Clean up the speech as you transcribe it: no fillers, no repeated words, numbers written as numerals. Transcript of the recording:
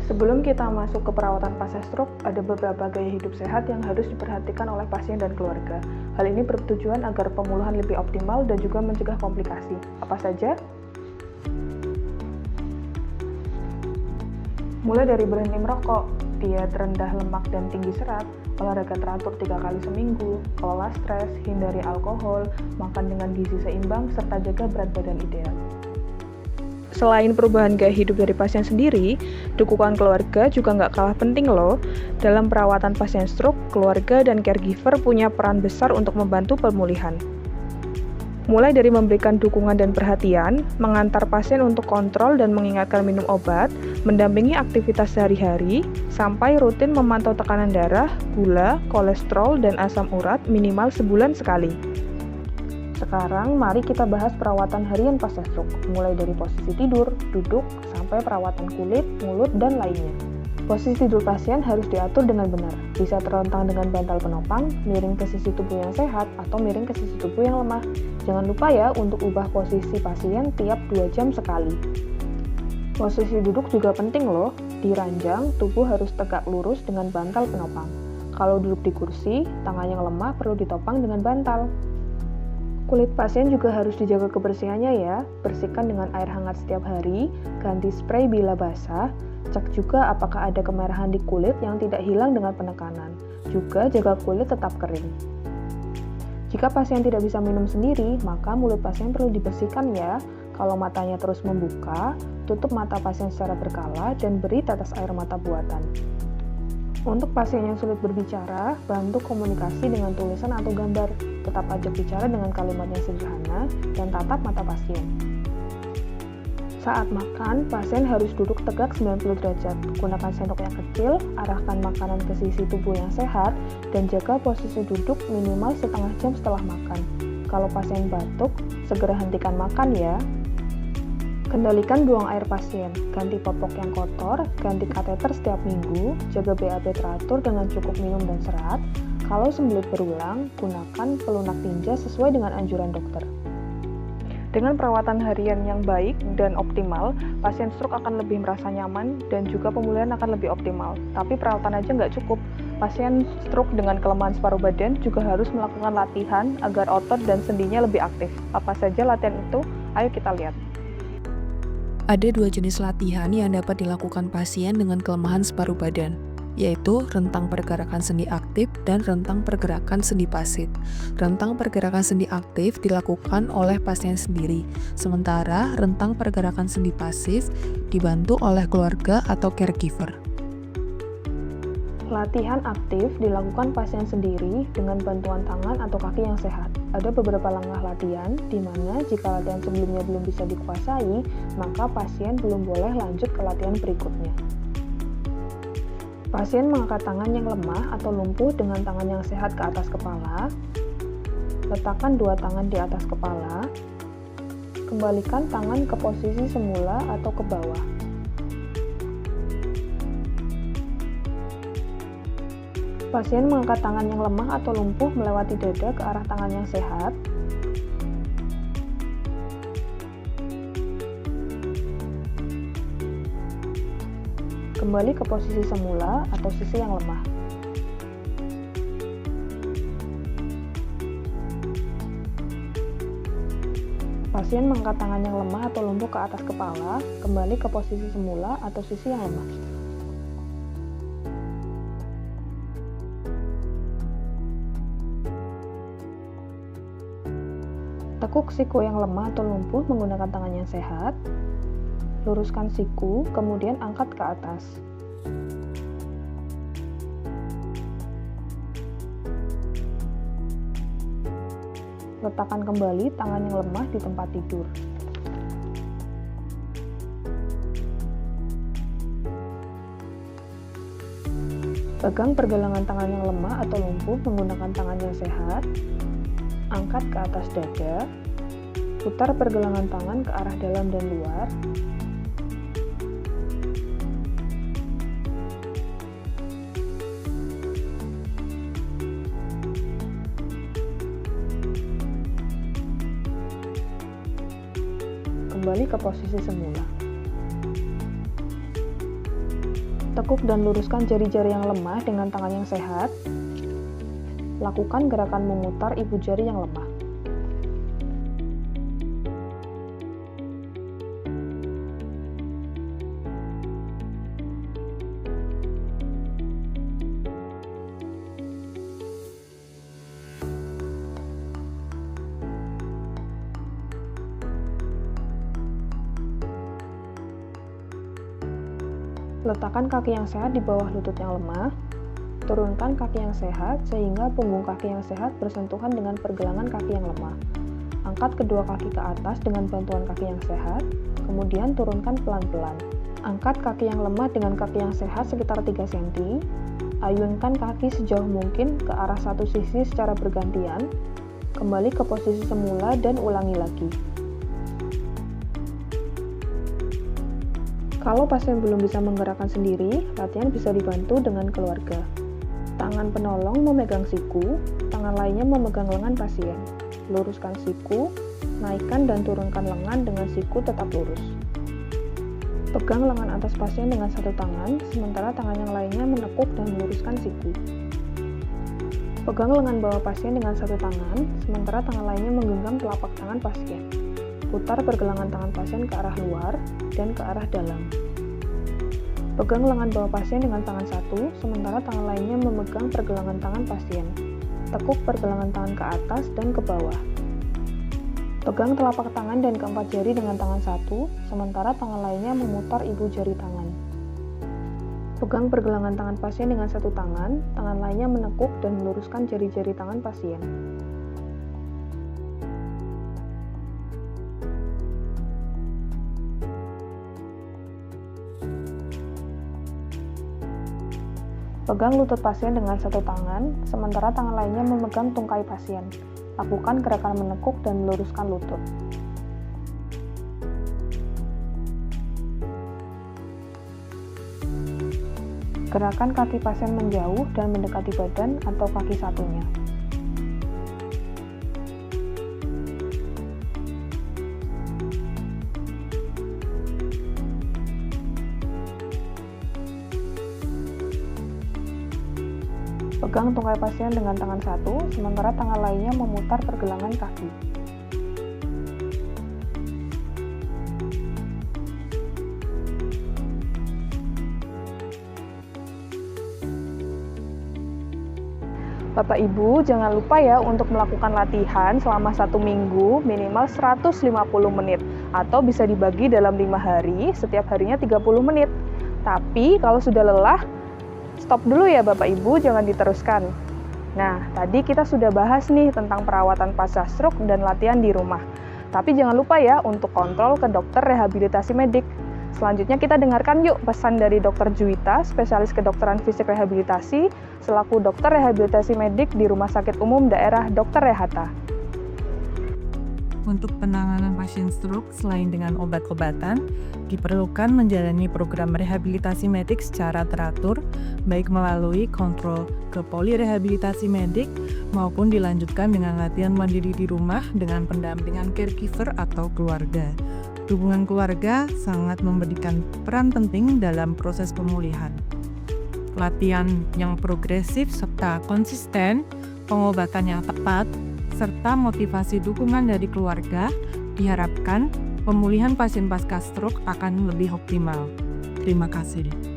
Sebelum kita masuk ke perawatan pasien stroke, ada beberapa gaya hidup sehat yang harus diperhatikan oleh pasien dan keluarga. Hal ini bertujuan agar pemulihan lebih optimal dan juga mencegah komplikasi. Apa saja? Mulai dari berhenti merokok, diet rendah lemak dan tinggi serat, olahraga teratur 3 kali seminggu, kelola stres, hindari alkohol, makan dengan gizi seimbang, serta jaga berat badan ideal. Selain perubahan gaya hidup dari pasien sendiri, dukungan keluarga juga nggak kalah penting loh. Dalam perawatan pasien stroke, keluarga dan caregiver punya peran besar untuk membantu pemulihan. Mulai dari memberikan dukungan dan perhatian, mengantar pasien untuk kontrol dan mengingatkan minum obat, mendampingi aktivitas sehari-hari, sampai rutin memantau tekanan darah, gula, kolesterol, dan asam urat minimal sebulan sekali. Sekarang, mari kita bahas perawatan harian pasien stroke, mulai dari posisi tidur, duduk, sampai perawatan kulit, mulut, dan lainnya. Posisi tidur pasien harus diatur dengan benar, bisa terlentang dengan bantal penopang, miring ke sisi tubuh yang sehat, atau miring ke sisi tubuh yang lemah. Jangan lupa ya untuk ubah posisi pasien tiap 2 jam sekali. Posisi duduk juga penting loh, di ranjang, tubuh harus tegak lurus dengan bantal penopang. Kalau duduk di kursi, tangan yang lemah perlu ditopang dengan bantal. Kulit pasien juga harus dijaga kebersihannya ya, bersihkan dengan air hangat setiap hari, ganti spray bila basah, cek juga apakah ada kemerahan di kulit yang tidak hilang dengan penekanan, juga jaga kulit tetap kering. Jika pasien tidak bisa minum sendiri, maka mulut pasien perlu dibersihkan ya. Kalau matanya terus membuka, tutup mata pasien secara berkala dan beri tetes air mata buatan. Untuk pasien yang sulit berbicara, bantu komunikasi dengan tulisan atau gambar. Tetap ajak bicara dengan kalimat yang sederhana dan tatap mata pasien. Saat makan, pasien harus duduk tegak 90 derajat. Gunakan sendok yang kecil, arahkan makanan ke sisi tubuh yang sehat, dan jaga posisi duduk minimal setengah jam setelah makan. Kalau pasien batuk, segera hentikan makan ya. Kendalikan buang air pasien, ganti popok yang kotor, ganti kateter setiap minggu, jaga BAB teratur dengan cukup minum dan serat. Kalau sembelit berulang, gunakan pelunak tinja sesuai dengan anjuran dokter. Dengan perawatan harian yang baik dan optimal, pasien stroke akan lebih merasa nyaman dan juga pemulihan akan lebih optimal. Tapi perawatan aja nggak cukup. Pasien stroke dengan kelemahan separuh badan juga harus melakukan latihan agar otot dan sendinya lebih aktif. Apa saja latihan itu? Ayo kita lihat. Ada 2 jenis latihan yang dapat dilakukan pasien dengan kelemahan separuh badan, yaitu rentang pergerakan sendi aktif dan rentang pergerakan sendi pasif. Rentang pergerakan sendi aktif dilakukan oleh pasien sendiri, sementara rentang pergerakan sendi pasif dibantu oleh keluarga atau caregiver. Latihan aktif dilakukan pasien sendiri dengan bantuan tangan atau kaki yang sehat. Ada beberapa langkah latihan, di mana jika latihan sebelumnya belum bisa dikuasai, maka pasien belum boleh lanjut ke latihan berikutnya. Pasien mengangkat tangan yang lemah atau lumpuh dengan tangan yang sehat ke atas kepala. Letakkan 2 tangan di atas kepala. Kembalikan tangan ke posisi semula atau ke bawah. Pasien mengangkat tangan yang lemah atau lumpuh melewati dada ke arah tangan yang sehat. Kembali ke posisi semula atau sisi yang lemah. Pasien mengangkat tangan yang lemah atau lumpuh ke atas kepala, kembali ke posisi semula atau sisi yang lemah. Tekuk siku yang lemah atau lumpuh menggunakan tangan yang sehat. Luruskan siku, kemudian angkat ke atas. Letakkan kembali tangan yang lemah di tempat tidur. Pegang pergelangan tangan yang lemah atau lumpuh menggunakan tangan yang sehat. Angkat ke atas dada, putar pergelangan tangan ke arah dalam dan luar. Kembali ke posisi semula. Tekuk dan luruskan jari-jari yang lemah dengan tangan yang sehat. Lakukan gerakan memutar ibu jari yang lemah. Letakkan kaki yang sehat di bawah lutut yang lemah. Turunkan kaki yang sehat sehingga punggung kaki yang sehat bersentuhan dengan pergelangan kaki yang lemah. Angkat kedua kaki ke atas dengan bantuan kaki yang sehat, kemudian turunkan pelan-pelan. Angkat kaki yang lemah dengan kaki yang sehat sekitar 3 cm. Ayunkan kaki sejauh mungkin ke arah satu sisi secara bergantian. Kembali ke posisi semula dan ulangi lagi. Kalau pasien belum bisa menggerakkan sendiri, latihan bisa dibantu dengan keluarga. Tangan penolong memegang siku, tangan lainnya memegang lengan pasien. Luruskan siku, naikkan dan turunkan lengan dengan siku tetap lurus. Pegang lengan atas pasien dengan satu tangan, sementara tangan yang lainnya menekuk dan meluruskan siku. Pegang lengan bawah pasien dengan satu tangan, sementara tangan lainnya menggenggam telapak tangan pasien. Putar pergelangan tangan pasien ke arah luar dan ke arah dalam. Pegang lengan bawah pasien dengan tangan satu, sementara tangan lainnya memegang pergelangan tangan pasien. Tekuk pergelangan tangan ke atas dan ke bawah. Pegang telapak tangan dan keempat jari dengan tangan satu, sementara tangan lainnya memutar ibu jari tangan. Pegang pergelangan tangan pasien dengan satu tangan, tangan lainnya menekuk dan meluruskan jari-jari tangan pasien. Pegang lutut pasien dengan satu tangan, sementara tangan lainnya memegang tungkai pasien. Lakukan gerakan menekuk dan meluruskan lutut. Gerakan kaki pasien menjauh dan mendekati badan atau kaki satunya. Pegang tungkai pasien dengan tangan satu, sementara tangan lainnya memutar pergelangan kaki. Bapak Ibu, jangan lupa ya untuk melakukan latihan selama 1 minggu minimal 150 menit atau bisa dibagi dalam 5 hari, setiap harinya 30 menit. Tapi kalau sudah lelah, stop dulu ya Bapak Ibu, jangan diteruskan. Nah, tadi kita sudah bahas nih tentang perawatan pasca stroke dan latihan di rumah. Tapi jangan lupa ya untuk kontrol ke dokter rehabilitasi medik. Selanjutnya kita dengarkan yuk pesan dari Dr. Juwita, spesialis kedokteran fisik rehabilitasi, selaku dokter rehabilitasi medik di Rumah Sakit Umum Daerah Dr. Rehata. Untuk penanganan pasien stroke selain dengan obat-obatan, diperlukan menjalani program rehabilitasi medik secara teratur, baik melalui kontrol ke polirehabilitasi medik maupun dilanjutkan dengan latihan mandiri di rumah dengan pendampingan caregiver atau keluarga. Dukungan keluarga sangat memberikan peran penting dalam proses pemulihan. Latihan yang progresif serta konsisten, pengobatan yang tepat, serta motivasi dukungan dari keluarga, diharapkan pemulihan pasien pasca stroke akan lebih optimal. Terima kasih.